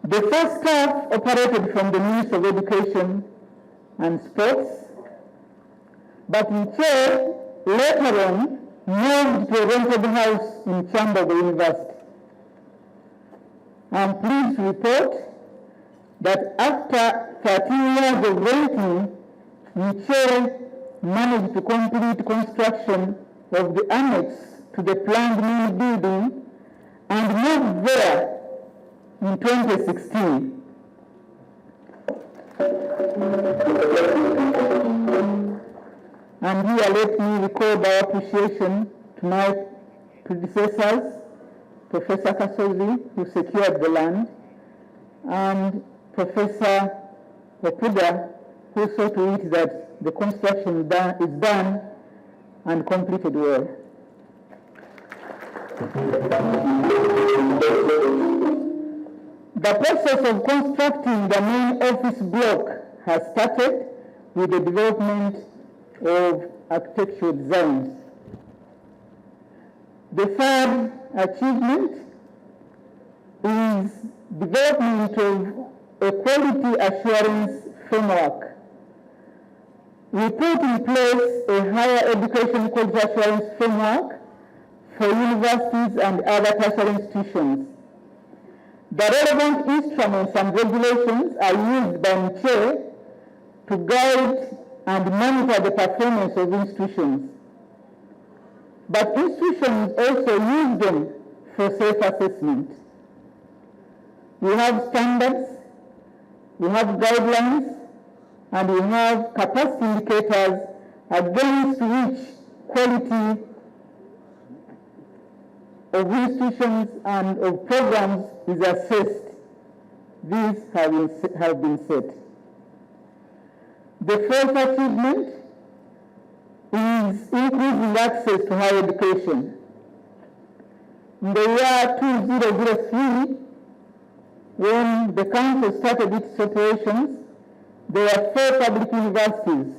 The first staff operated from the Ministry of Education and Sports, but H.E later on moved to a rented house in Chambogo University. I am pleased to report that after 13 years of renting, H.E managed to complete construction of the annex to the planned main building and moved there in 2016. And here let me record our appreciation to my predecessors, Professor Kasozi, who secured the land, and Professor Okuda, who saw to it that the construction is done and completed well. The process of constructing the main office block has started with the development of architectural designs. The third achievement is development of a quality assurance framework. We put in place a higher education quality assurance framework for universities and other tertiary institutions. The relevant instruments and regulations are used by H.E to guide and monitor the performance of institutions. But institutions also use them for self-assessment. We have standards, we have guidelines, and we have capacity indicators against which quality of institutions and of programs is assessed. These have been set. The fourth achievement is increasing access to higher education. In the year 2003, when the council started its operations, there were 4 public universities.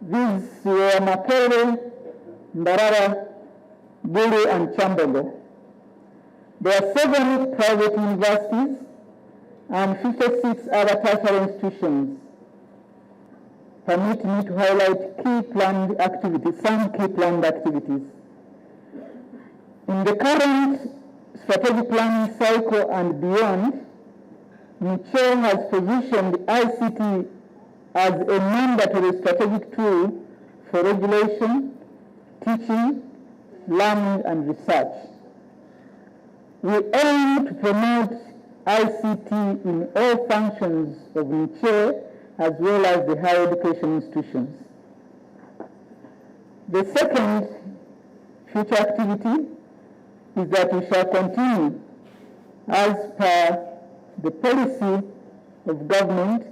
These were Makerere, Mbarara, Bulu, and Chambogo. There are 7 private universities and 56 other tertiary institutions. Permit me to highlight some key planned activities. In the current strategic planning cycle and beyond, H.E has positioned ICT as a mandatory strategic tool for regulation, teaching, learning, and research. We aim to promote ICT in all functions of H.E as well as the higher education institutions. The second future activity is that we shall continue, as per the policy of government,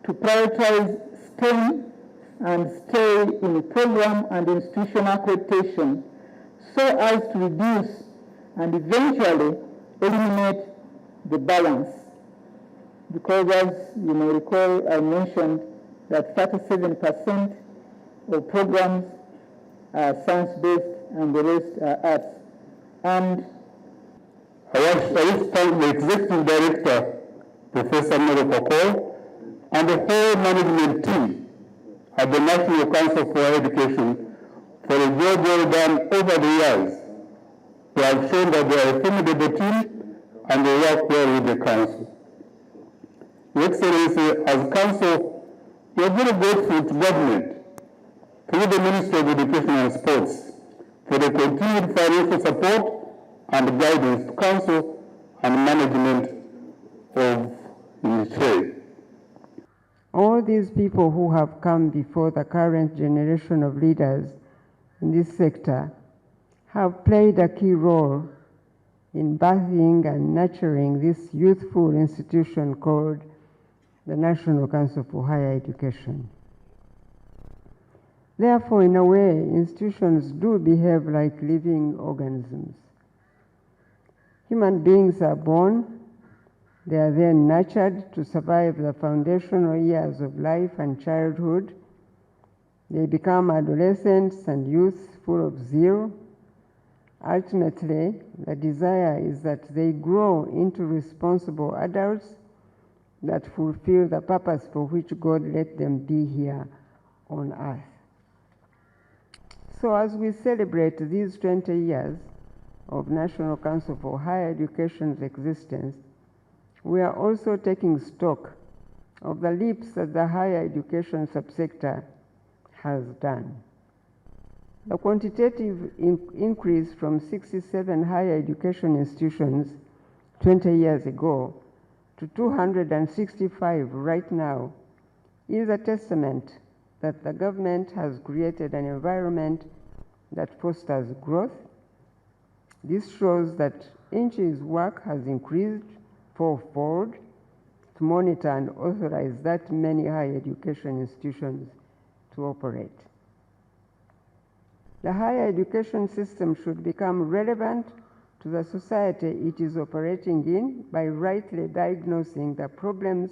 to prioritize STEM and stay in program and institutional accreditation so as to reduce and eventually eliminate the balance. Because as you may recall, I mentioned that 37% of programs are science-based and the rest are arts. And I wish to thank the Executive Director, Professor Mero Koko, and the whole management team at the National Council for Education for a job well done over the years. They have shown that they are a formidable team and they work well with the Council. Your Excellency, as Council, we are very grateful to government, through the Ministry of Education and Sports, for the continued financial support and guidance to Council and management of H.E. All these people who have come before the current generation of leaders in this sector have played a key role in birthing and nurturing this youthful institution called the National Council for Higher Education. Therefore, in a way, institutions do behave like living organisms. Human beings are born, they are then nurtured to survive the foundational years of life and childhood. They become adolescents and youth full of zeal, Ultimately, the desire is that they grow into responsible adults that fulfill the purpose for which God let them be here on earth. So as we celebrate these 20 years of National Council for Higher Education's existence, we are also taking stock of the leaps that the higher education subsector has done. The quantitative increase from 67 higher education institutions 20 years ago to 265 right now is a testament that the government has created an environment that fosters growth. This shows that H.E.'s work has increased fourfold to monitor and authorize that many higher education institutions to operate. The higher education system should become relevant to the society it is operating in by rightly diagnosing the problems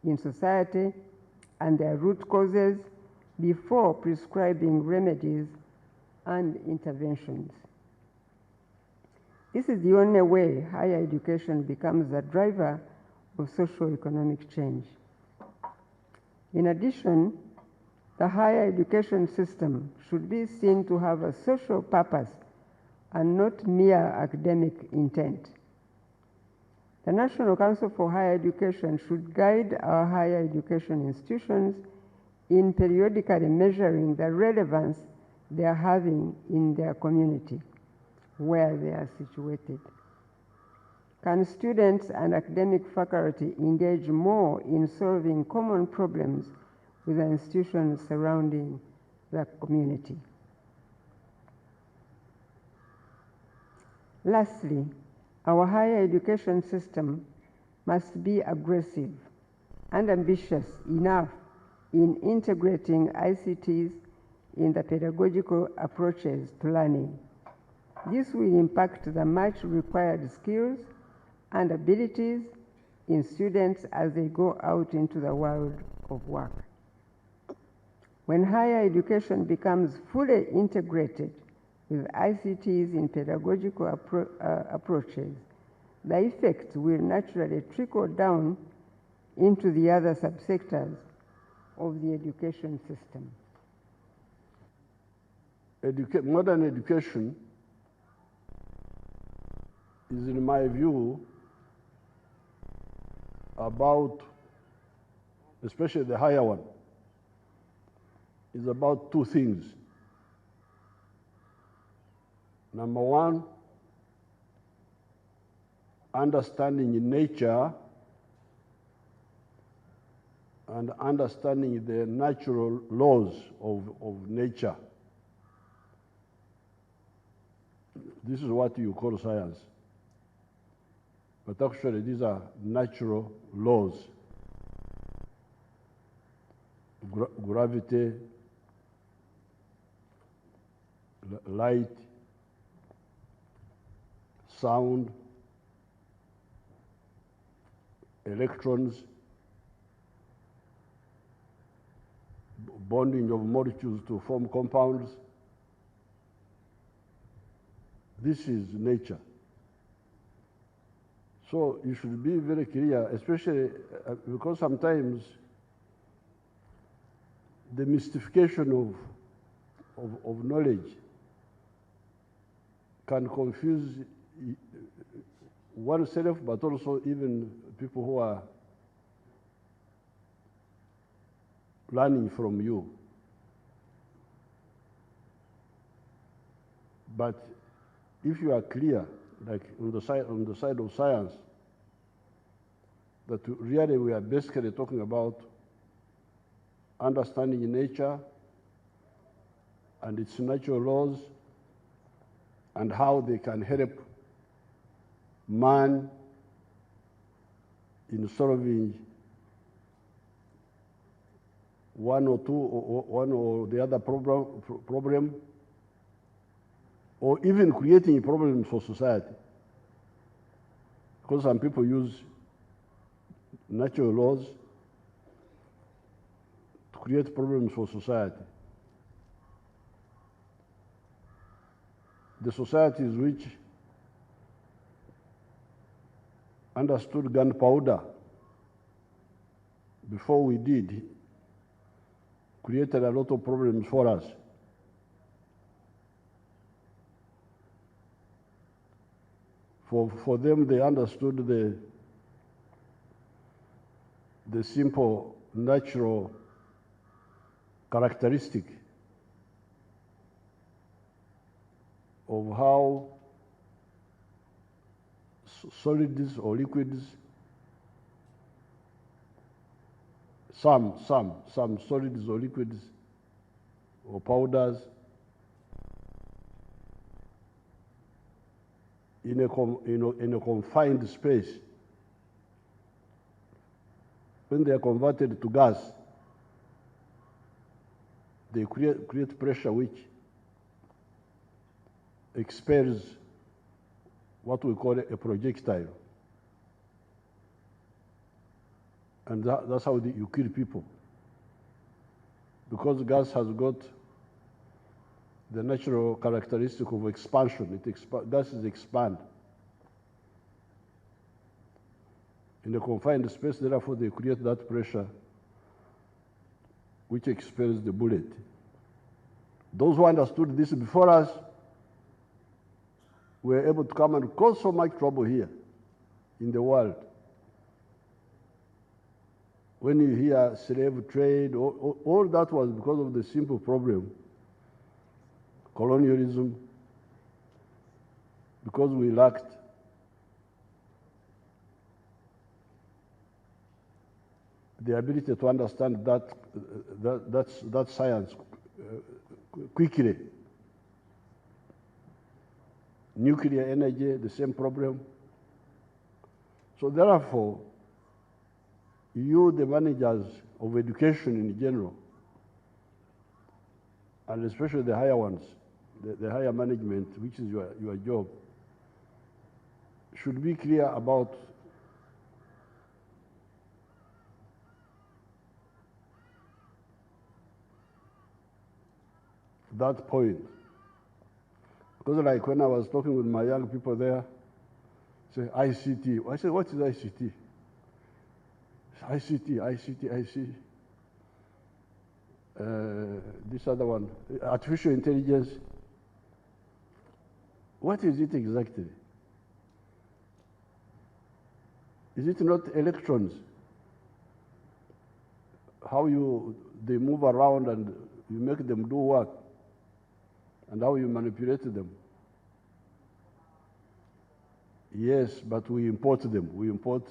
in society and their root causes before prescribing remedies and interventions. This is the only way higher education becomes a driver of socio-economic change. In addition, the higher education system should be seen to have a social purpose and not mere academic intent. The National Council for Higher Education should guide our higher education institutions in periodically measuring the relevance they are having in their community where they are situated. Can students and academic faculty engage more in solving common problems with the institutions surrounding the community? Lastly, our higher education system must be aggressive and ambitious enough in integrating ICTs in the pedagogical approaches to learning. This will impact the much required skills and abilities in students as they go out into the world of work. When higher education becomes fully integrated with ICTs in pedagogical approaches, the effects will naturally trickle down into the other subsectors of the education system. Modern education is, in my view, about, especially the higher one, is about two things. Number one, understanding nature and understanding the natural laws of nature. This is what you call science. But actually, these are natural laws. Gravity, light, sound, electrons, bonding of molecules to form compounds. This is nature. So you should be very clear, especially because sometimes the mystification of knowledge can confuse oneself, but also even people who are learning from you. But if you are clear, like on the side of science, that really we are basically talking about understanding nature and its natural laws and how they can help man in solving one or the other problem, or even creating problems for society. Because some people use natural laws to create problems for society. the societies which understood gunpowder before we did created a lot of problems for us. For them, they understood the simple, natural characteristic of how solids or liquids, some solids or liquids or powders in a confined space, when they are converted to gas, they create pressure which expels what we call a projectile. And that's how you kill people. Because gas has got the natural characteristic of expansion. Gases expand. In a confined space, therefore, they create that pressure which expels the bullet. Those who understood this before us were able to come and cause so much trouble here in the world. When you hear slave trade, all that was because of the simple problem, colonialism, because we lacked the ability to understand that science quickly. Nuclear energy, the same problem. So therefore, you, the managers of education in general, and especially the higher ones, the higher management, which is your job, should be clear about that point. Because like when I was talking with my young people there, say ICT. I said, what is ICT? ICT. This other one, artificial intelligence. What is it exactly? Is it not electrons? How they move around and you make them do work, and how you manipulate them? Yes, but we import them. We import.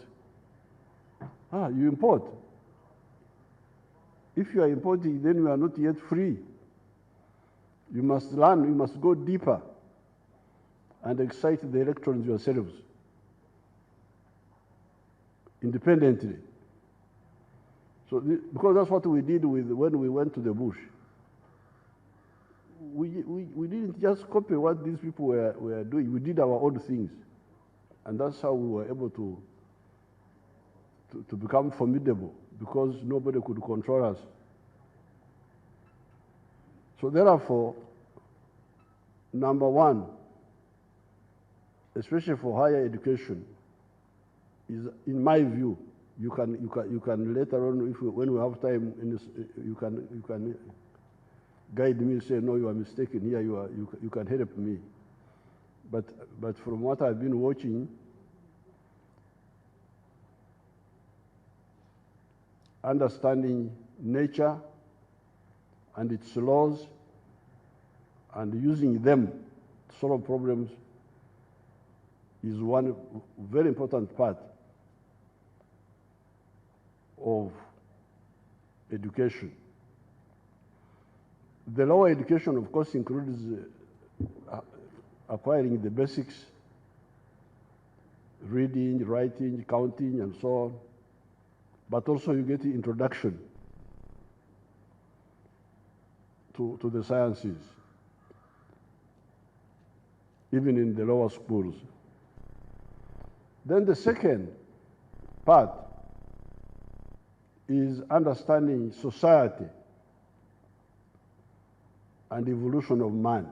You import. If you are importing, then you are not yet free. You must learn, you must go deeper and excite the electrons yourselves independently. So, because that's what we did when we went to the bush. We didn't just copy what these people were doing. We did our own things. And that's how we were able to become formidable, because nobody could control us. So therefore, number one, especially for higher education, is, in my view, you can later on, when we have time, you can guide me, say, no, you are mistaken here, you can help me. But from what I've been watching, understanding nature and its laws and using them to solve problems is one very important part of education. The lower education, of course, includes acquiring the basics, reading, writing, counting, and so on. But also you get the introduction to the sciences, even in the lower schools. Then the second part is understanding society and evolution of man.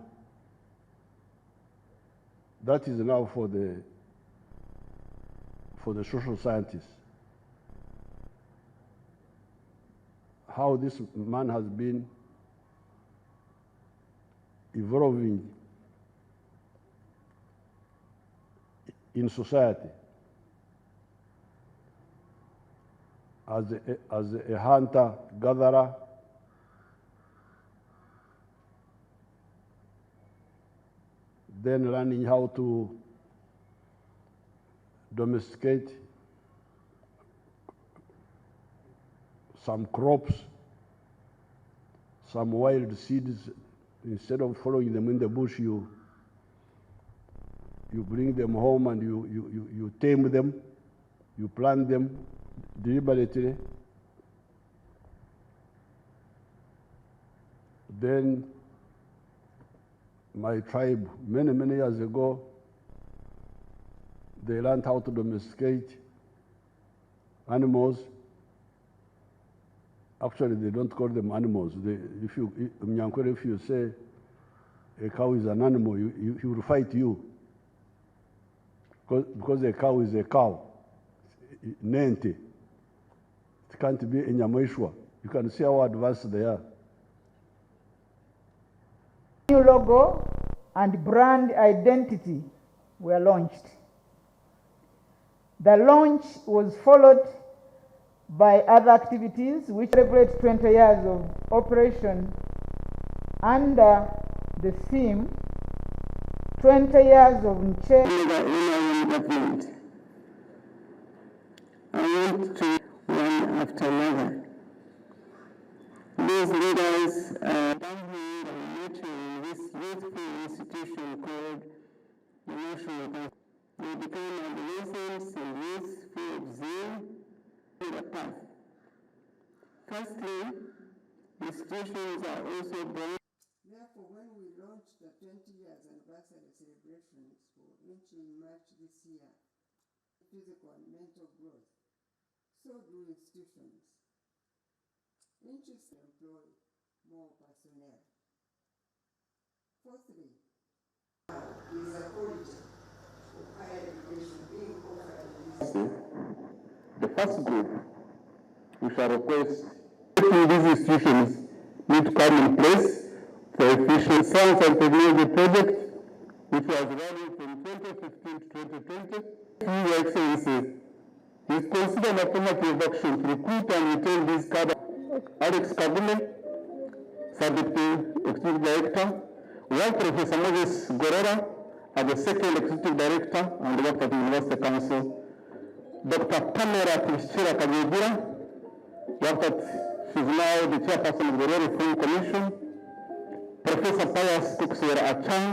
That is now for the social scientists. How this man has been evolving in society as a hunter-gatherer, then learning how to domesticate some crops, some wild seeds. Instead of following them in the bush, you bring them home and you tame them, you plant them deliberately. Then my tribe, many years ago, they learned how to domesticate animals. Actually, they don't call them animals. If you say a cow is an animal, he will fight you. Because a cow is a cow. Nente. It can't be a nyameshwa. You can see how advanced they are. New logo and brand identity were launched. The launch was followed by other activities which celebrate 20 years of operation under the theme 20 years of government. I went to one after another. These leaders are in this youthful institution called the National Council. They became adolescents and youth full of zeal in the path. Firstly, institutions are also born. Therefore, when we launched the 20 years anniversary celebrations for H.E in March this year, physical and mental growth, so do institutions. Interests employ more personnel. Fourthly, is a quality of higher education being offered. The first group, we shall request these institutions need to come in place for efficient science and technology project, which was running from 2015 to 2020. Your Excellency, is considered affirmative action to recruit and retain these cadres. Alex Kabule, Deputy Executive Director, one Professor Moses Gorora as the second Executive Director and worked at the University Council. Dr. Pamela Priscilla Kajegura, worked at, she's now the chairperson of the Rural Reform Commission. Professor Pius Kuksera Achang,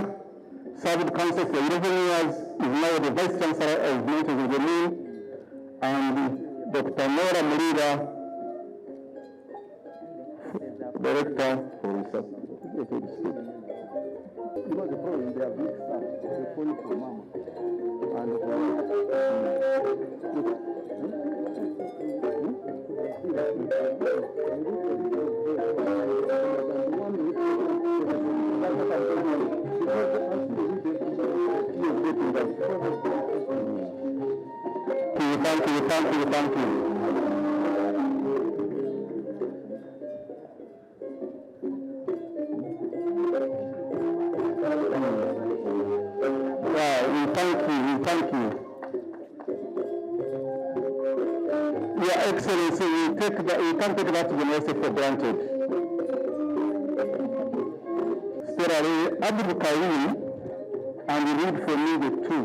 served council for 11 years, is now the Vice Chancellor of Mountains of the Moon. And Dr. Nora Murida, Director for Research. You know the problem, they are big stuff. They call it for mama. Thank you. Your Excellency, we can't take that university for granted. Sir Abdul Karim, and you read for me the two.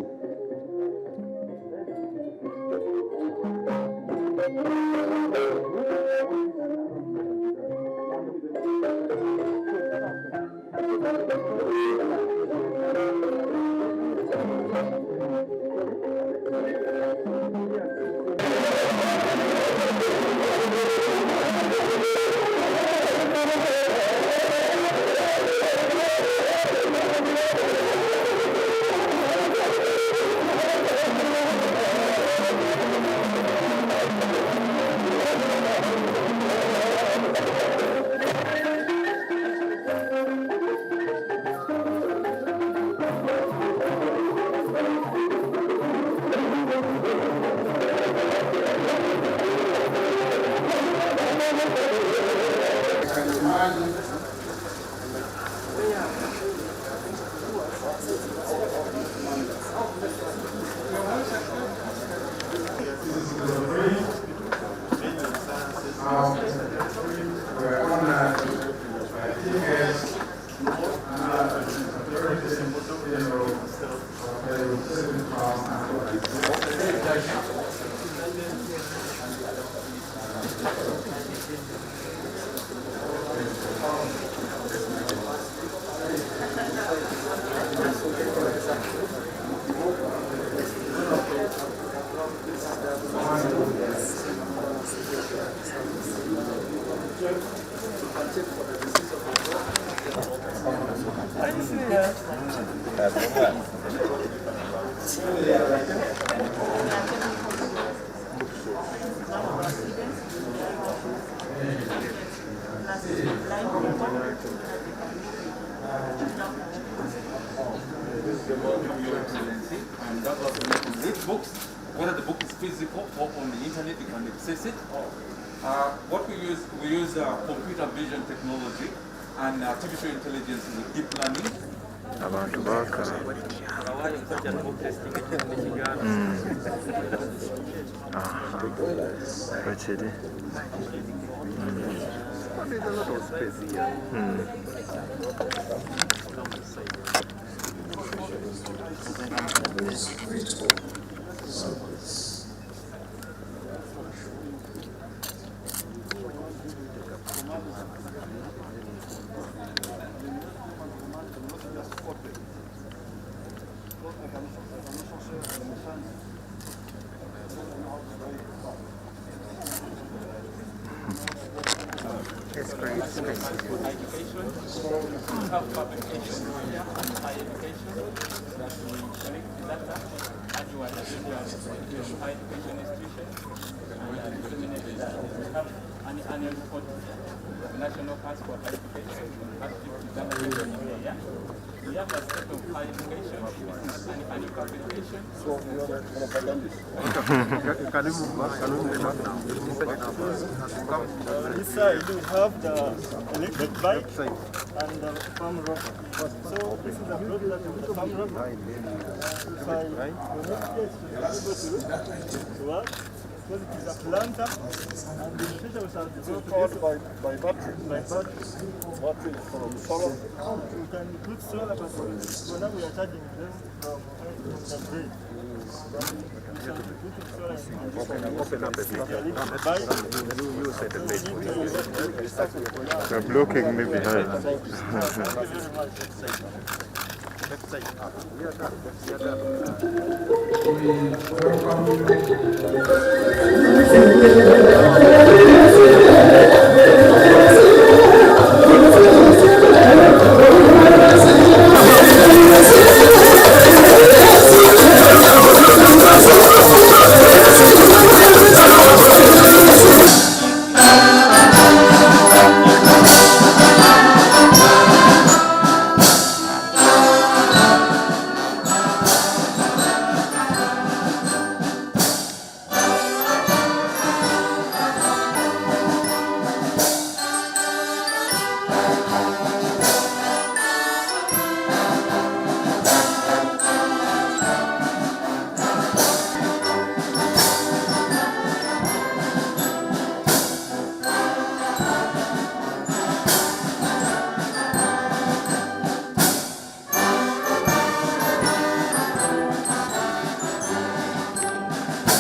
on the internet, you can access it. What we use computer vision technology and artificial intelligence with deep learning. Abantu baka. Bakiri. It's great space. Self-publication, high education, that we collect data, and you are high education institution, and we have an annual report of national pass for high education, we have a set of high education, and annual publication. So we are a propagandist. This side we have the electric bike and the farm robot. So this is the road that is the farm robot. If I connect it to work, because it is a planter, and the future we shall develop by battery. By battery. Battery from solar. We can put solar, but for now we are charging them from the grid. Open up a bit. You're blocking me behind. We welcome